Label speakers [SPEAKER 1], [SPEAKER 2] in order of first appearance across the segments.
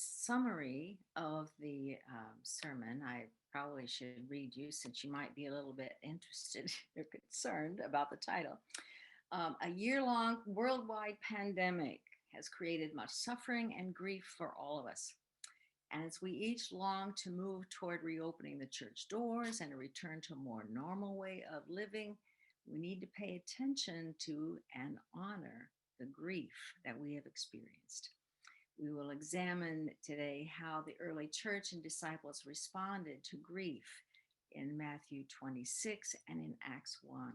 [SPEAKER 1] summary of the sermon, I probably should read you since you might be a little bit interested or concerned about the title. A year long worldwide pandemic has created much suffering and grief for all of us. And as we each long to move toward reopening the church doors and a return to a more normal way of living, we need to pay attention to and honor the grief that we have experienced. We will examine today how the early church and disciples responded to grief in Matthew 26 and in Acts 1.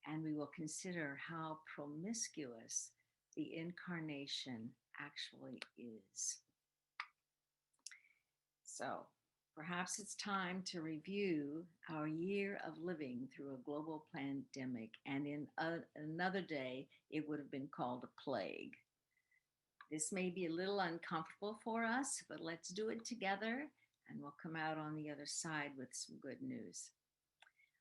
[SPEAKER 1] And we will consider how promiscuous the incarnation actually is. So, perhaps it's time to review our year of living through a global pandemic, and in another day, it would have been called a plague. This may be a little uncomfortable for us, but let's do it together and we'll come out on the other side with some good news.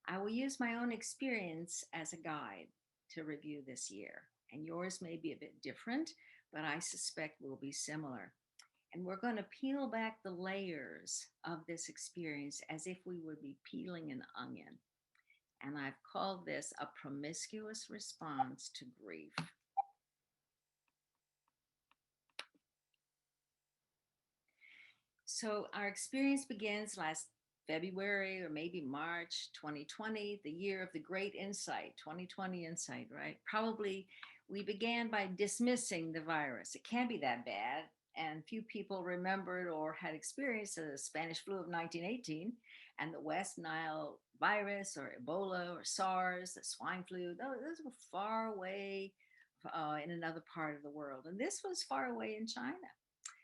[SPEAKER 1] I will use my own experience as a guide to review this year, and yours may be a bit different, but I suspect will be similar. And we're going to peel back the layers of this experience as if we would be peeling an onion. And I've called this a promiscuous response to grief. So our experience begins last February or maybe March 2020, the year of the great insight, 2020 insight, right? Probably we began by dismissing the virus. It can't be that bad. And few people remembered or had experienced the Spanish flu of 1918 and the West Nile virus or Ebola or SARS, the swine flu. Those were far away in another part of the world. And this was far away in China.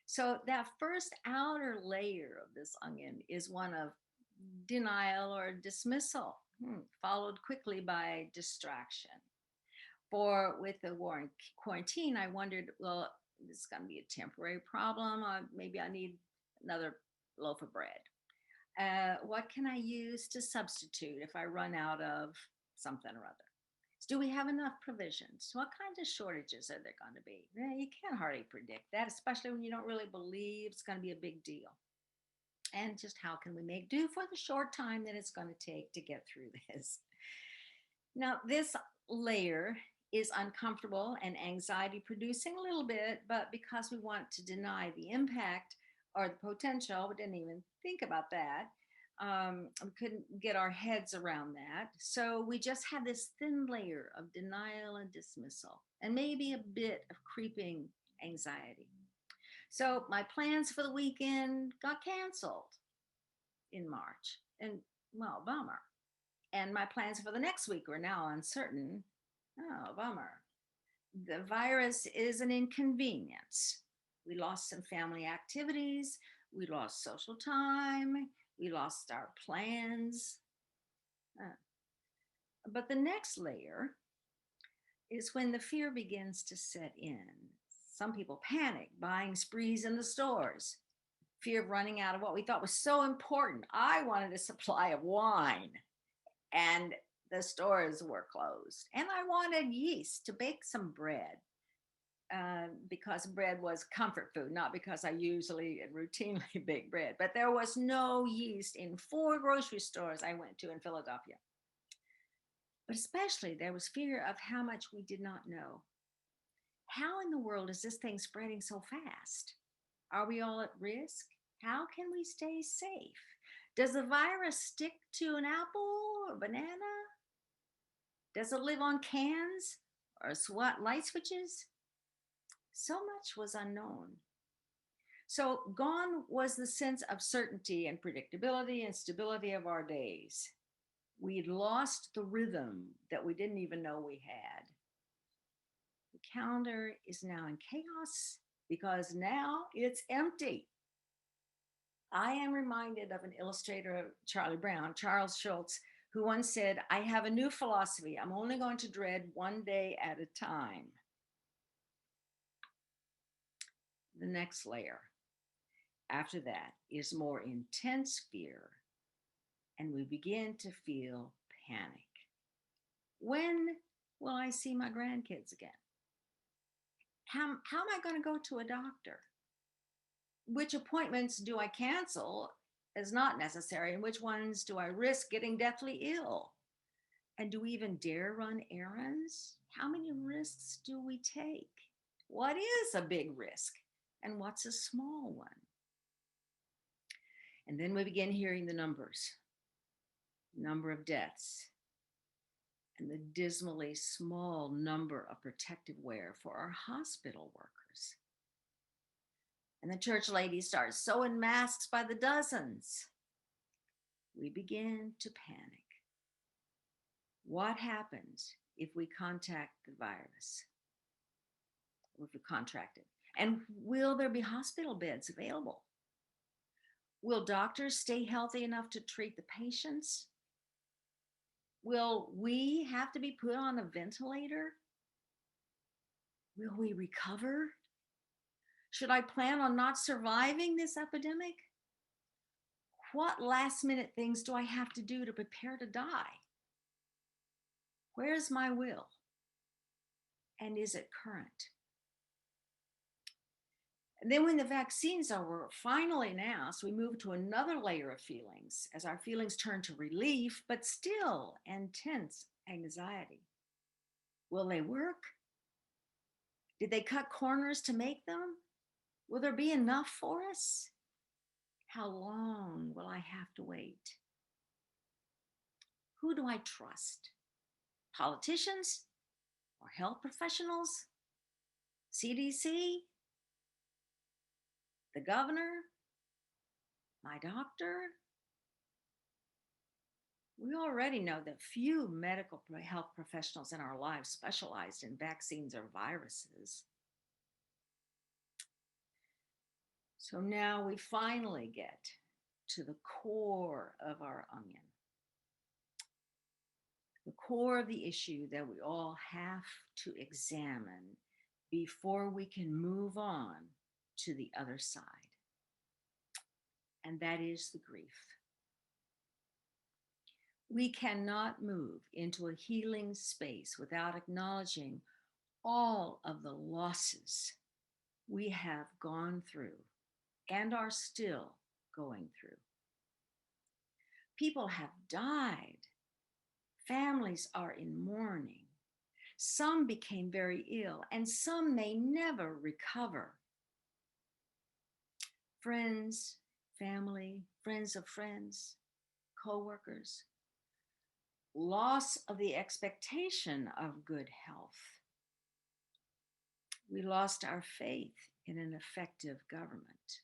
[SPEAKER 1] So that first outer layer of this onion is one of denial or dismissal, followed quickly by distraction. For with the war in quarantine, I wondered, well, this is going to be a temporary problem. Maybe I need another loaf of bread. What can I use to substitute if I run out of something or other? Do we have enough provisions? What kinds of shortages are there going to be? You can't hardly predict that, especially when you don't really believe it's going to be a big deal. And just how can we make do for the short time that it's going to take to get through this? Now, this layer is uncomfortable and anxiety producing a little bit, but because we want to deny the impact or the potential, we didn't even think about that. We couldn't get our heads around that. So we just had this thin layer of denial and dismissal, and maybe a bit of creeping anxiety. So my plans for the weekend got canceled in March, and well, bummer. And my plans for the next week are now uncertain. Oh, bummer. The virus is an inconvenience. We lost some family activities. We lost social time. We lost our plans. But the next layer is when the fear begins to set in. Some people panic, buying sprees in the stores, fear of running out of what we thought was so important. I wanted a supply of wine, and the stores were closed. And I wanted yeast to bake some bread. Because bread was comfort food, not because I usually and routinely bake bread. But there was no yeast in 4 grocery stores I went to in Philadelphia. But especially there was fear of how much we did not know. How in the world is this thing spreading so fast? Are we all at risk? How can we stay safe? Does the virus stick to an apple or banana? Does it live on cans or SWAT light switches? So much was unknown. So gone was the sense of certainty and predictability and stability of our days. We'd lost the rhythm that we didn't even know we had. The calendar is now in chaos because now it's empty. I am reminded of an illustrator of Charlie Brown, Charles Schulz, who once said, I have a new philosophy. I'm only going to dread one day at a time. The next layer after that is more intense fear, and we begin to feel panic. When will I see my grandkids again? How am I going to go to a doctor? Which appointments do I cancel as not necessary, and which ones do I risk getting deathly ill? And do we even dare run errands? How many risks do we take? What is a big risk and what's a small one? And then we begin hearing the numbers, number of deaths, and the dismally small number of protective wear for our hospital workers. And the church ladies start sewing masks by the dozens. We begin to panic. What happens if we contact the virus? If we contract it? And will there be hospital beds available? Will doctors stay healthy enough to treat the patients? Will we have to be put on a ventilator? Will we recover? Should I plan on not surviving this epidemic? What last minute things do I have to do to prepare to die? Where's my will? And is it current? And then when the vaccine's over, finally now, so we move to another layer of feelings as our feelings turn to relief, but still intense anxiety. Will they work? Did they cut corners to make them? Will there be enough for us? How long will I have to wait? Who do I trust? Politicians or health professionals? CDC? The governor? My doctor? We already know that few medical health professionals in our lives specialized in vaccines or viruses. So now we finally get to the core of our onion, the core of the issue that we all have to examine before we can move on to the other side. And that is the grief. We cannot move into a healing space without acknowledging all of the losses we have gone through and are still going through. People have died. Families are in mourning. Some became very ill, and some may never recover. Friends, family, friends of friends, co-workers, loss of the expectation of good health. We lost our faith in an effective government.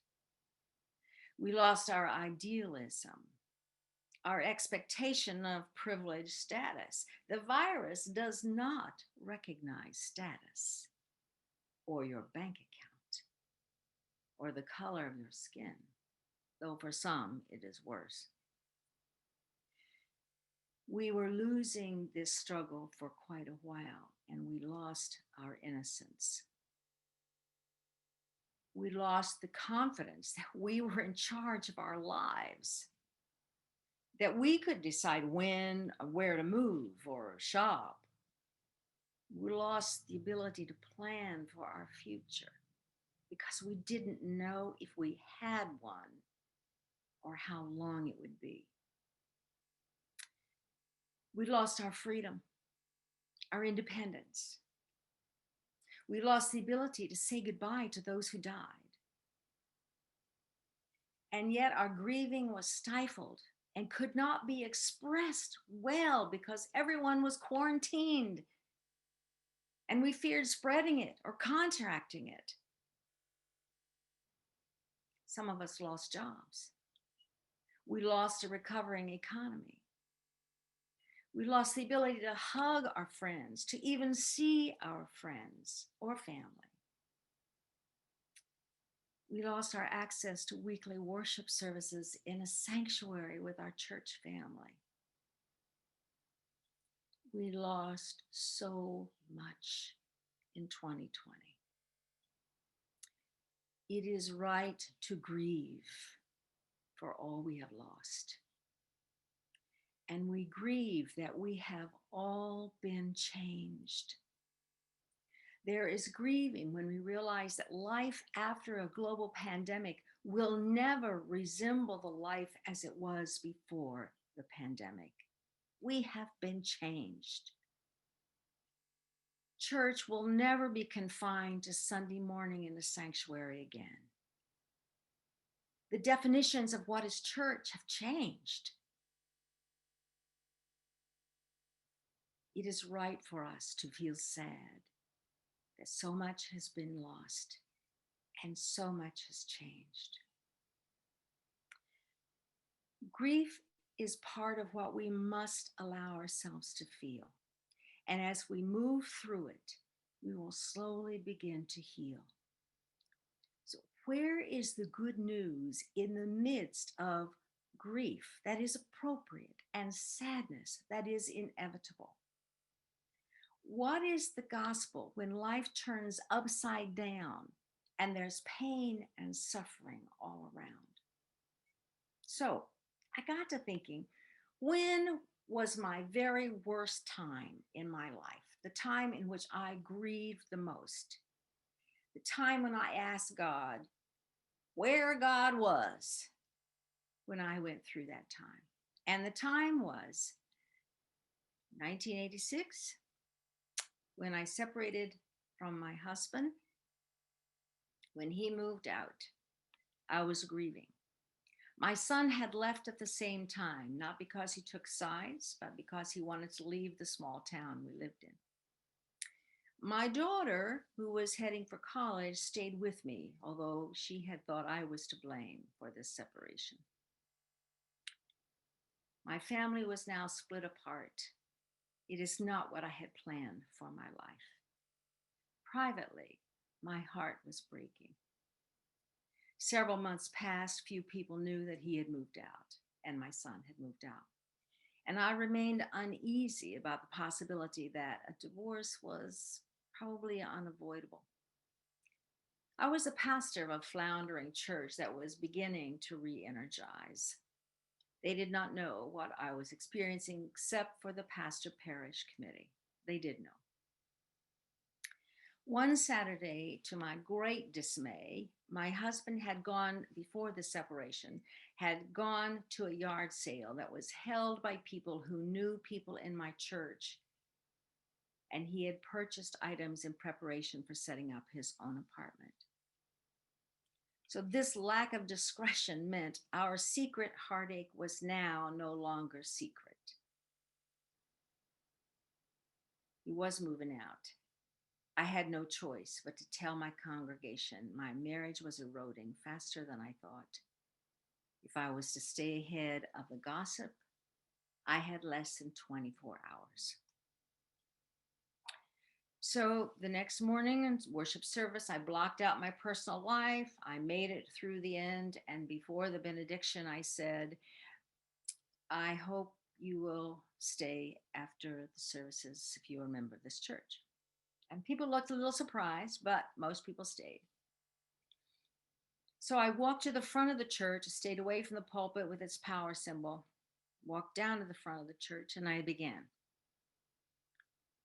[SPEAKER 1] We lost our idealism, our expectation of privileged status. The virus does not recognize status or your bank account or the color of your skin, though for some it is worse. We were losing this struggle for quite a while, and we lost our innocence. We lost the confidence that we were in charge of our lives, that we could decide when, where to move or shop. We lost the ability to plan for our future because we didn't know if we had one or how long it would be. We lost our freedom, our independence. We lost the ability to say goodbye to those who died. And yet our grieving was stifled and could not be expressed well because everyone was quarantined and we feared spreading it or contracting it. Some of us lost jobs. We lost a recovering economy. We lost the ability to hug our friends, to even see our friends or family. We lost our access to weekly worship services in a sanctuary with our church family. We lost so much in 2020. It is right to grieve for all we have lost. And we grieve that we have all been changed, There is grieving when we realize that life after a global pandemic will never resemble the life as it was before the pandemic. We have been changed. Church will never be confined to Sunday morning in the sanctuary again. The definitions of what is church have changed. It is right for us to feel sad that so much has been lost and so much has changed. Grief is part of what we must allow ourselves to feel. And as we move through it, we will slowly begin to heal. So, where is the good news in the midst of grief that is appropriate and sadness that is inevitable? What is the gospel when life turns upside down and there's pain and suffering all around? So I got to thinking, when was my very worst time in my life? The time in which I grieved the most? The time when I asked God where God was when I went through that time. And the time was 1986 when I separated from my husband. When he moved out, I was grieving. My son had left at the same time, not because he took sides, but because he wanted to leave the small town we lived in. My daughter, who was heading for college, stayed with me, although she had thought I was to blame for this separation. My family was now split apart. It is not what I had planned for my life. Privately, my heart was breaking. Several months passed, few people knew that he had moved out and my son had moved out. And I remained uneasy about the possibility that a divorce was probably unavoidable. I was a pastor of a floundering church that was beginning to re energize. They did not know what I was experiencing except for the pastor parish committee. They did know. One Saturday, to my great dismay, my husband had gone, before the separation, had gone to a yard sale that was held by people who knew people in my church, and he had purchased items in preparation for setting up his own apartment. So this lack of discretion meant our secret heartache was now no longer secret. He was moving out. I had no choice but to tell my congregation my marriage was eroding faster than I thought. If I was to stay ahead of the gossip, I had less than 24 hours. So the next morning in worship service, I blocked out my personal life. I made it through the end. And before the benediction, I said, I hope you will stay after the services if you are a member of this church. And people looked a little surprised, but most people stayed. So I walked to the front of the church, stayed away from the pulpit with its power symbol, walked down to the front of the church, and I began.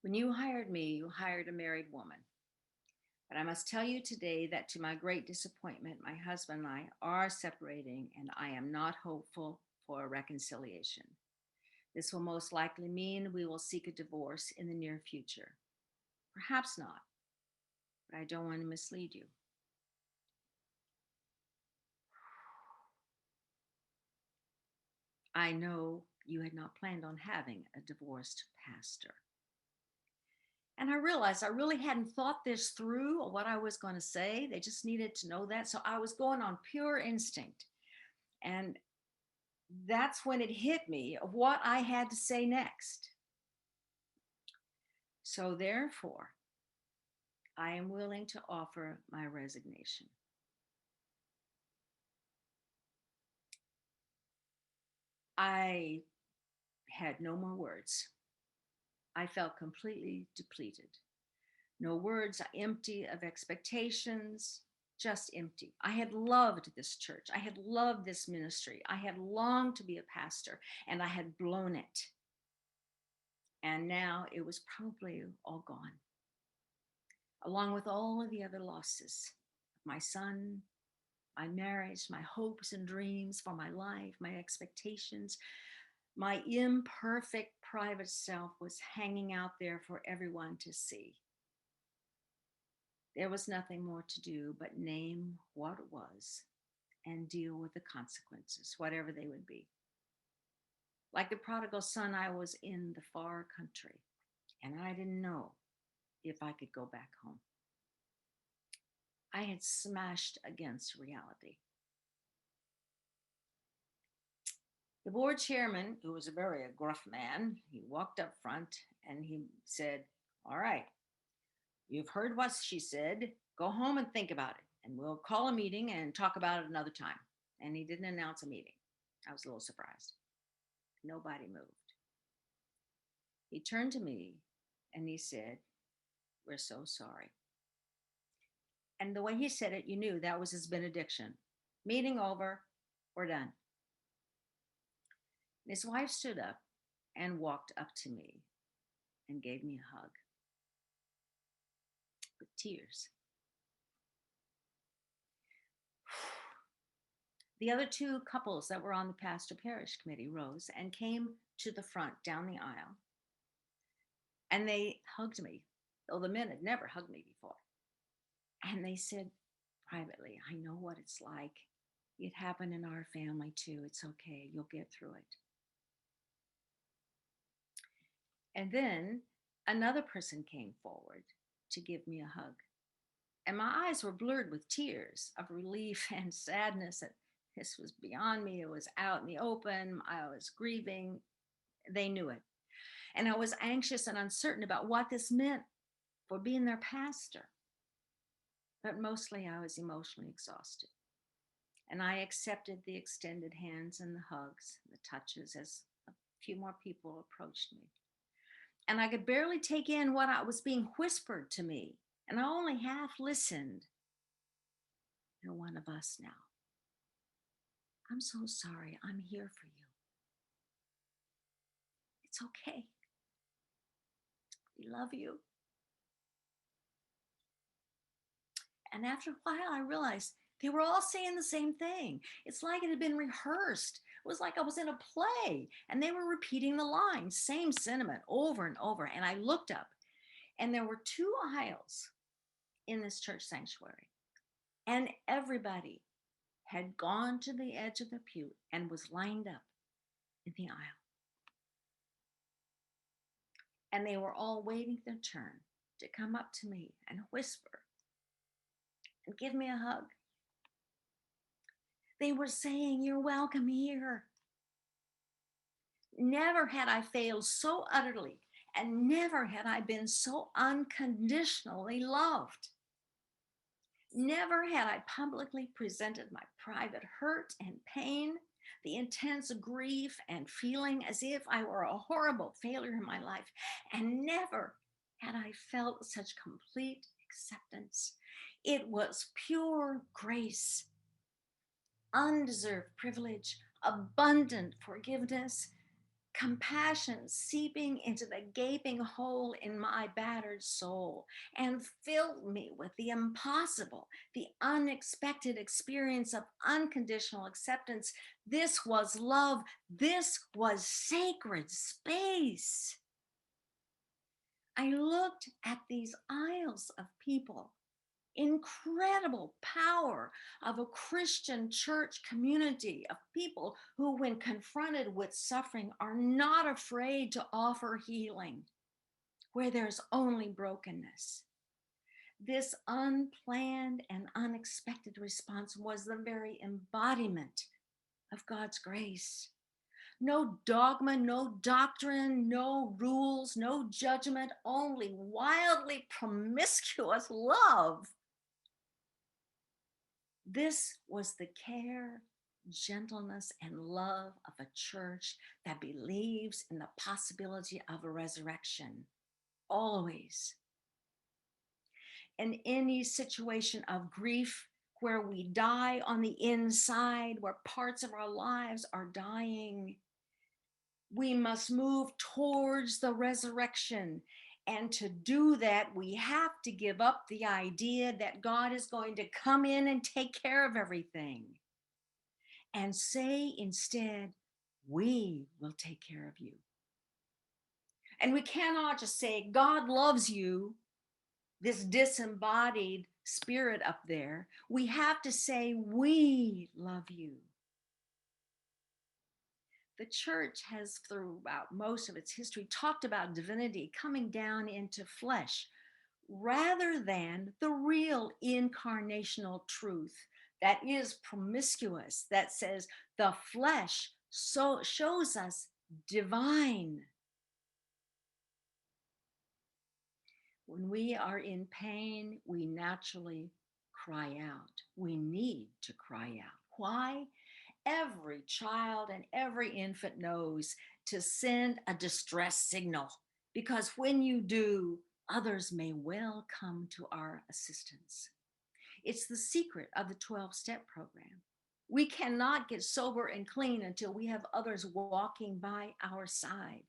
[SPEAKER 1] When you hired me, you hired a married woman. But I must tell you today that to my great disappointment, my husband and I are separating, and I am not hopeful for a reconciliation. This will most likely mean we will seek a divorce in the near future. Perhaps not, but I don't want to mislead you. I know you had not planned on having a divorced pastor. And I realized I really hadn't thought this through or what I was going to say. They just needed to know that. So I was going on pure instinct. And that's when it hit me of what I had to say next. So therefore, I am willing to offer my resignation. I had no more words. I felt completely depleted. No words, empty of expectations, just empty. I had loved this church. I had loved this ministry. I had longed to be a pastor, and I had blown it. And now it was probably all gone. along with all of the other losses. My son, my marriage, my hopes and dreams for my life, my expectations, my imperfect private self was hanging out there for everyone to see. There was nothing more to do but name what it was and deal with the consequences, whatever they would be. Like the prodigal son, I was in the far country and I didn't know if I could go back home. I had smashed against reality. The board chairman, who was a very gruff man, he walked up front and he said, "All right, you've heard what she said. Go home and think about it, and we'll call a meeting and talk about it another time." And he didn't announce a meeting. I was a little surprised. Nobody moved. He turned to me and he said, "We're so sorry." And the way he said it, you knew that was his benediction. Meeting over, we're done. And his wife stood up and walked up to me and gave me a hug with tears. The other two couples that were on the pastor parish committee rose and came to the front down the aisle and they hugged me, though the men had never hugged me before. And they said privately, "I know what it's like. It happened in our family too. It's okay. You'll get through it." And then another person came forward to give me a hug. And my eyes were blurred with tears of relief and sadness that this was beyond me. It was out in the open. I was grieving. They knew it. And I was anxious and uncertain about what this meant for being their pastor. But mostly I was emotionally exhausted. And I accepted the extended hands and the hugs, and the touches as a few more people approached me. And I could barely take in what was being whispered to me. And I only half listened. "You're one of us now. I'm so sorry. I'm here for you. It's okay. We love you." And after a while, I realized they were all saying the same thing. It's like it had been rehearsed. It was like I was in a play and they were repeating the lines, same sentiment over and over. And I looked up and there were two aisles in this church sanctuary, and everybody had gone to the edge of the pew and was lined up in the aisle. And they were all waiting their turn to come up to me and whisper and give me a hug. They were saying, "You're welcome here." Never had I failed so utterly, and never had I been so unconditionally loved. Never had I publicly presented my private hurt and pain, the intense grief and feeling as if I were a horrible failure in my life. And never had I felt such complete acceptance. It was pure grace, undeserved privilege, abundant forgiveness, compassion seeping into the gaping hole in my battered soul and filled me with the impossible, the unexpected experience of unconditional acceptance. This was love. This was sacred space. I looked at these aisles of people, incredible power of a Christian church community of people who, when confronted with suffering, are not afraid to offer healing where there's only brokenness. This unplanned and unexpected response was the very embodiment of God's grace. No dogma, no doctrine, no rules, no judgment, only wildly promiscuous love. This was the care, gentleness, and love of a church that believes in the possibility of a resurrection, always. In any situation of grief where we die on the inside, where parts of our lives are dying, we must move towards the resurrection And to do that, we have to give up the idea that God is going to come in and take care of everything and say instead, we will take care of you. And we cannot just say, God loves you, this disembodied spirit up there. We have to say, we love you. The church has, throughout most of its history, talked about divinity coming down into flesh rather than the real incarnational truth that is promiscuous, that says the flesh so shows us divine. When we are in pain, we naturally cry out. We need to cry out. Why? Every child and every infant knows to send a distress signal, because when you do, others may well come to our assistance. It's the secret of the 12-step program. We cannot get sober and clean until we have others walking by our side.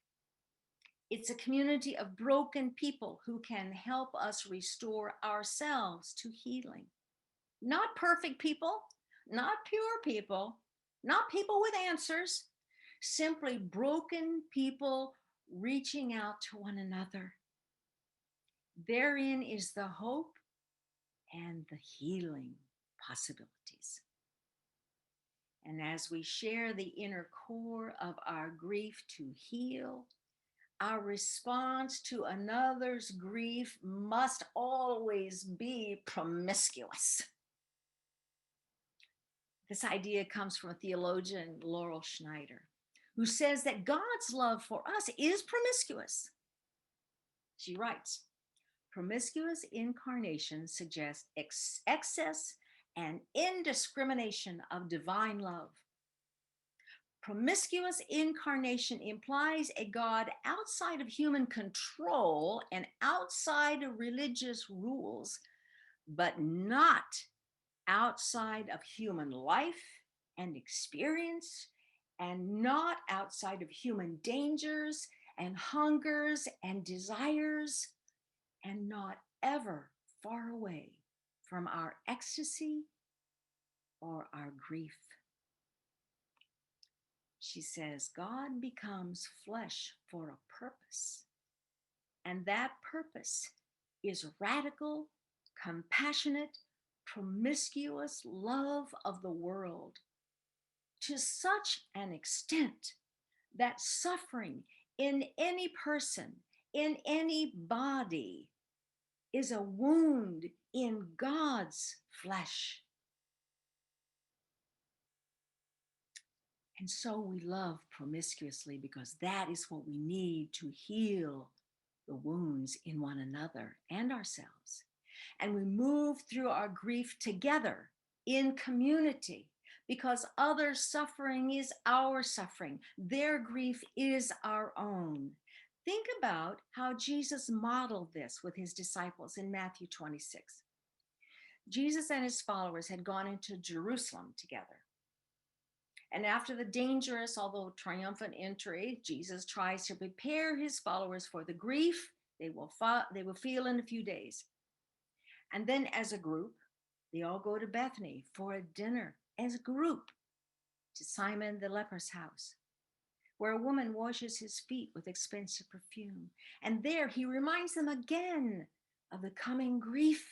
[SPEAKER 1] It's a community of broken people who can help us restore ourselves to healing. Not perfect people, not pure people, not people with answers, simply broken people reaching out to one another. Therein is the hope and the healing possibilities. And as we share the inner core of our grief to heal, our response to another's grief must always be promiscuous. This idea comes from theologian Laurel Schneider, who says that God's love for us is promiscuous. She writes, promiscuous incarnation suggests excess and indiscrimination of divine love. Promiscuous incarnation implies a God outside of human control and outside of religious rules, but not outside of human life and experience, and not outside of human dangers and hungers and desires, and not ever far away from our ecstasy or our grief. She says, God becomes flesh for a purpose, and that purpose is radical, compassionate, promiscuous love of the world, to such an extent that suffering in any person, in any body, is a wound in God's flesh. And so we love promiscuously because that is what we need to heal the wounds in one another and ourselves. And we move through our grief together in community, because other suffering is our suffering. Their grief is our own. Think about how Jesus modeled this with his disciples in Matthew 26. Jesus and his followers had gone into Jerusalem together. And after the dangerous, although triumphant entry, Jesus tries to prepare his followers for the grief they will feel in a few days. And then as a group, they all go to Bethany for a dinner as a group to Simon the leper's house, where a woman washes his feet with expensive perfume. And there he reminds them again of the coming grief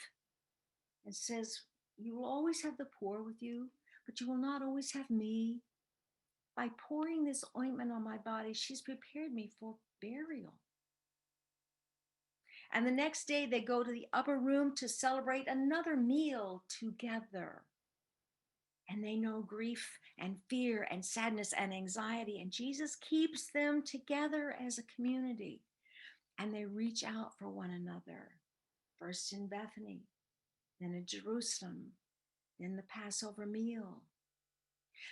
[SPEAKER 1] and says, you will always have the poor with you, but you will not always have me. By pouring this ointment on my body, she's prepared me for burial. And the next day they go to the upper room to celebrate another meal together. And they know grief and fear and sadness and anxiety, and Jesus keeps them together as a community. And they reach out for one another, first in Bethany, then in Jerusalem, then the Passover meal.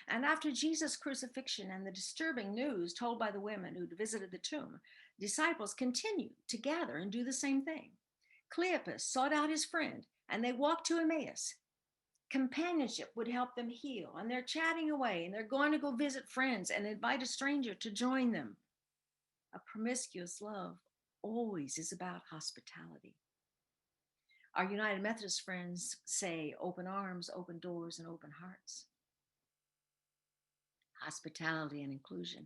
[SPEAKER 1] And after Jesus' crucifixion and the disturbing news told by the women who'd visited the tomb, disciples continued to gather and do the same thing. Cleopas sought out his friend, and they walked to Emmaus. Companionship would help them heal, and they're chatting away, and they're going to go visit friends and invite a stranger to join them. A promiscuous love always is about hospitality. Our United Methodist friends say open arms, open doors, and open hearts. Hospitality and inclusion.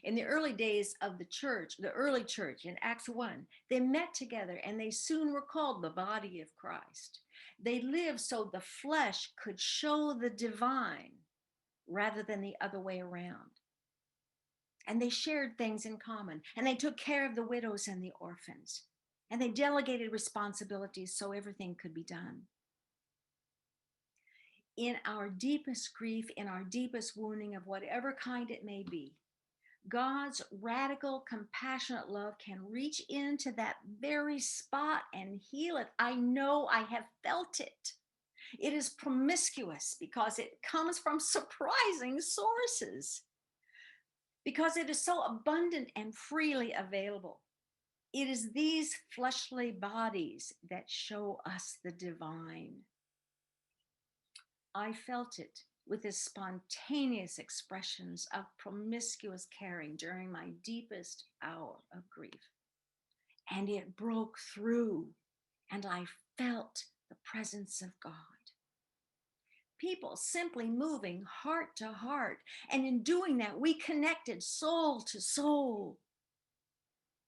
[SPEAKER 1] In the early days of the church, the early church in Acts 1, they met together and they soon were called the body of Christ. They lived so the flesh could show the divine rather than the other way around. And they shared things in common, and they took care of the widows and the orphans, and they delegated responsibilities so everything could be done. In our deepest grief, in our deepest wounding of whatever kind it may be, God's radical, compassionate love can reach into that very spot and heal it. I know, I have felt it. It is promiscuous because it comes from surprising sources, because it is so abundant and freely available. It is these fleshly bodies that show us the divine. I felt it with his spontaneous expressions of promiscuous caring during my deepest hour of grief. And it broke through, and I felt the presence of God. People simply moving heart to heart. And in doing that, we connected soul to soul.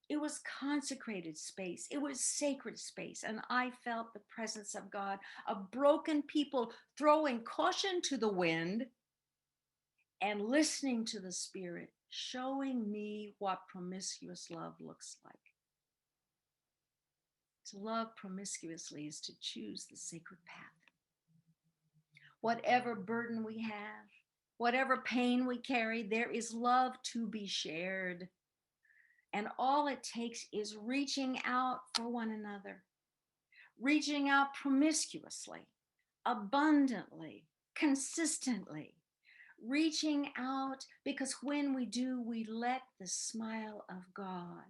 [SPEAKER 1] It was consecrated space. It was sacred space. And I felt the presence of God, of broken people throwing caution to the wind and listening to the Spirit, showing me what promiscuous love looks like. To love promiscuously is to choose the sacred path. Whatever burden we have, whatever pain we carry, there is love to be shared. And all it takes is reaching out for one another, reaching out promiscuously, abundantly, consistently, reaching out, because when we do, we let the smile of God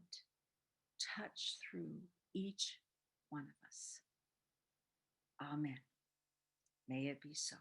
[SPEAKER 1] touch through each one of us. Amen. May it be so.